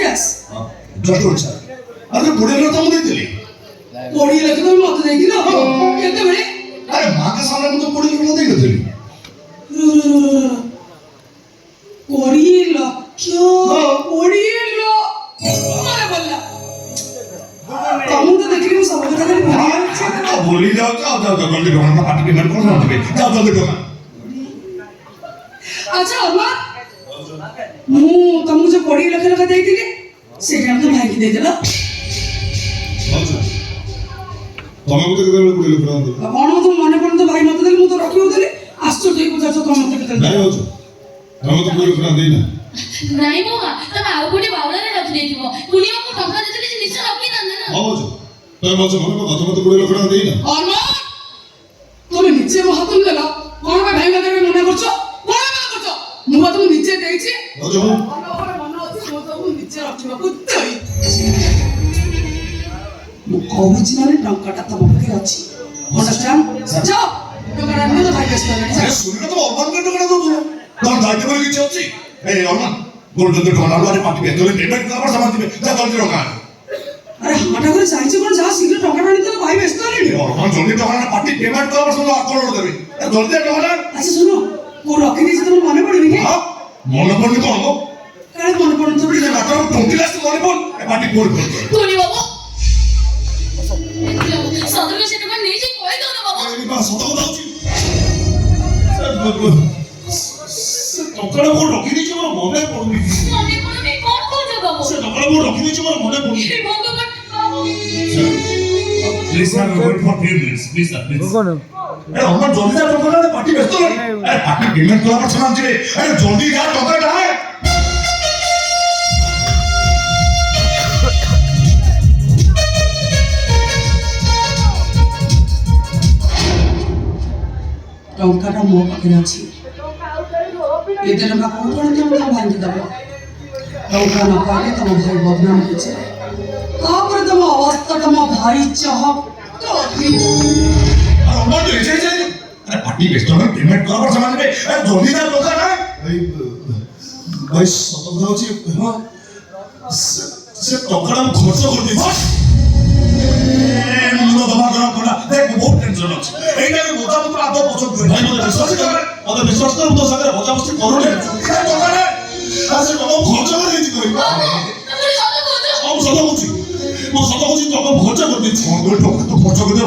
Cash just Odisha ଆରେ 20 ଲକ୍ଷ ମୁଁ ଦେଇଥିଲି 20 ଲକ୍ଷ ତମେ ମତେ ଦେଇଥିଲ କେତେବେଳେ? ଆରେ ମାଙ୍କ ସାମନେ ମୁଁ ତ 20 ଲକ୍ଷ ଦେଇନଥିଲି 20 ଲକ୍ଷ 20 ମନେ ପଡ଼ିଲା ତମକୁ ତ ଦେଖିଲି ମୁଁ ସବୁ କଥା ଖାଲି ଭୁଲି ଯାଉଛି ଆଉ ଯାଉ ଜଲ୍ଦି ଟଙ୍କା ପାର୍ଟି ପେମେଣ୍ଟ କଣ ଦେବେ ଯାଉ ଜଲ୍ଦି ଟଙ୍କା ଆଚ୍ଛା ଅମା ମୁଁ ତମକୁ ଯୋଉ 20 ଲକ୍ଷ ଟଙ୍କା ଦେଇଥିଲି ସେଇଟା ତ ଭାଇକି ଦେଇଦେଲ ତମେ ମତେ କେତେବେଳେ 20 ଲକ୍ଷ ଟଙ୍କା ଦେଲ କଣ ତ ମନେ ପଡୁନି ତ ଭାଇ ମତେ ଦେଲେ ମୁଁ ତ ରଖିବୁଥିଲି ଆଶ୍ଚର୍ଯ୍ୟ ହେଇ ପଚାରୁଛ ତମେ ମତେ କେତେ ନାଇଁ ହଉଛୁ ତମେ ମତେ 20 ଲକ୍ଷ ଟଙ୍କା ଦେଇନା ନାଇଁ ବାବା ତମେ ଆଉ ଗୋଟେ ବାଉଳାରେ ରଖିଦେଇଥିବ କୁଣିଆକୁ ଟଙ୍କା ଦେଇଥିଲେ ସେ ନିଶ୍ଚୟ ରଖିଥାନ୍ତେ ନା ହଁ ହଉଛୁ ତମେ ମତେ ମନେ କର ତମେ ମତେ 20 ଲକ୍ଷ ଟଙ୍କା ଦେଇନା ଅମା ତମେ ନିଜେ ମୋ ହାତକୁ ଦେଲ କଣ ପାଇଁ ଭାଇ ମତେ ମନା କରୁଛ କଣ ମନା କରୁଛ ମୁଁ ବା ତମକୁ ନିଜେ ଦେଇଛି ହଉଛୁ ମୁଁ ମନ ଅଛି ମୁଁ ତମକୁ ନିଜେ ରଖିବାକୁ ଦେଇଛି ମୁଁ କହୁଛି ମାନେ ଟଙ୍କାଟା ତମ ପାଖରେ ଅଛି ଅଣ୍ଡରଷ୍ଟାଣ୍ଡ ଯାଅ ଟଙ୍କାଟା ନିଅ ତ ଭାଇ ବ୍ୟସ୍ତ ହେଲାଣି ଆରେ ଶୁଣିଲେ ତ ଅର୍ମାନ କେ ଟଙ୍କା ଦଉଛୁ ତମ ଦାୟିତ୍ୱ ବୋଲି କିଛି ଅଛି ଏ ଅର୍ମାନ ଗୋଲ୍ ଯଦି ଟଙ୍କା ଆଲୁ ଆରେ ପାର୍ଟି କେତେବେଳେ ପେମେଣ୍ଟ କଲା ପରେ ସାମାନ ଦିବେ ଯା ଜଲ୍ଦି ଟଙ୍କା ଆରେ ହାଟା করে চাইছে কোন যা শীঘ্র টাকাটা নিতে ভাই ব্যস্ত হলেনি অর্মান জলদি টଙ୍କା পার্টি পেমেন্ট কলা পরে সব আকল দেবে জলদি টଙ୍କା আচ্ছা শুনো ও রকি দিয়েছে তোমার মনে পড়বে কি হ্যাঁ মনে পড়নি কোন হবো কারে মনে পড়ে তো এই মাত্র 20 লাখ মনে পড় এ পার্টি কোড কোড কুনি বাবা সদরকে সেটা মানে নিজে কই দাও না বাবা এই বাস সত কথা হচ্ছে সে টঙ্কাটা মোর রখি দিয়েছি মোর মনে পড়ুনি মনে পড়ে কোন করছো বাবা সে টঙ্কাটা মোর রখি দিয়েছি মোর মনে পড়ুনি এই ভগবান বাবা Please have a word for 3 minutes, please sir, please. अरे अमर जल्दी जा टोका ना पार्टी व्यस्त है अरे पार्टी पेमेंट करा पर सामान दिए अरे जल्दी जा टोका है ଟଙ୍କାଟା ମୋ ପାଖରେ ଅଛି ଏତେ ଟଙ୍କା କୋଉଠୁ ଆଣିକି ତମ ଭାଇକି ଦେବ ଟଙ୍କା ନ ପାଇଲେ ତମ ଭାଇ ବଦନାମ ହେଇଛି ତାପରେ ତମ ଅବସ୍ଥା ତମ ଭାଇ ଚାହ अमर तो ऐसे ही अरे पार्टी व्यस्त है पेमेंट करा पर सामान दिए अरे जल्दी जा टोका ना भाई सत কথা হচ্ছে हां से टोका ना खर्च कर दी मुंडो दबा करा देख बहुत टेंशन আছে এইটাকে মোটামুটি আদৌ পছন্দ করে ভাই মতে বিশ্বাস কর তো সাথে মজামস্তি করো না টকা না আচ্ছা বাবা খরচ করে দিতে কই তুমি সদ করছো আমি সদা বলছি মো সদা বলছি টকা খরচ করে দিচ্ছি টকা তো খরচ করে